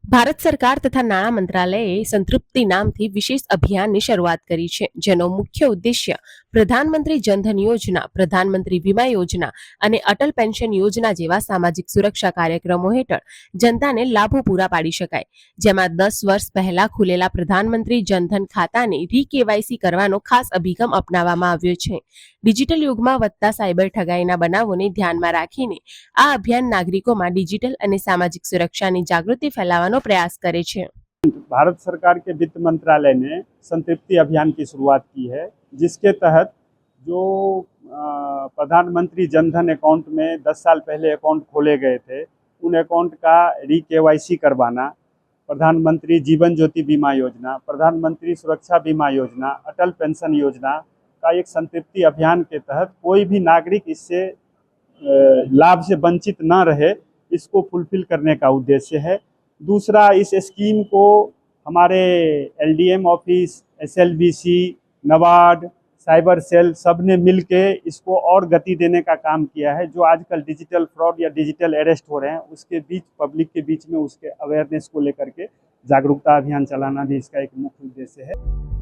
ભારત સરકાર તથા નાણાં મંત્રાલયે સંતૃપ્તિ નામથી વિશેષ અભિયાનની શરૂઆત કરી છે, જેનો મુખ્ય ઉદ્દેશ્ય પ્રધાનમંત્રી જનધન યોજના, પ્રધાનમંત્રી વીમા યોજના અને અટલ પેન્શન યોજના જેવા સામાજિક સુરક્ષા કાર્યક્રમો હેઠળ જનતાને લાભો પૂરા પાડી શકાય. જેમાં 10 વર્ષ પહેલા ખુલેલા પ્રધાનમંત્રી જનધન ખાતાને રી-કેવાયસી કરવાનો ખાસ અભિગમ અપનાવવામાં આવ્યો છે. ડિજિટલ યુગમાં વધતા સાયબર ઠગાઈના બનાવોને ધ્યાનમાં રાખીને આ અભિયાન નાગરિકોમાં ડિજિટલ અને સામાજિક સુરક્ષાની જાગૃતિ फैलावानो प्रयास करे छे। भारत सरकार के वित्त मंत्रालय ने संतृप्ति अभियान की शुरुआत की है, जिसके तहत जो प्रधानमंत्री जनधन अकाउंट में 10 साल पहले अकाउंट खोले गए थे, उन अकाउंट का री-केवाईसी करवाना, प्रधानमंत्री जीवन ज्योति बीमा योजना, प्रधानमंत्री सुरक्षा बीमा योजना, अटल पेंशन योजना का एक संतृप्ति अभियान के तहत कोई भी नागरिक इससे लाभ से वंचित न रहे, इसको फुलफिल करने का उद्देश्य है। दूसरा, इस स्कीम को हमारे LDM office, SLBC, NABARD, cyber cell सब ने मिल के इसको और गति देने का काम किया है। जो आजकल डिजिटल फ्रॉड या डिजिटल अरेस्ट हो रहे हैं, उसके बीच पब्लिक के बीच में उसके अवेयरनेस को लेकर के जागरूकता अभियान चलाना भी इसका एक मुख्य उद्देश्य है।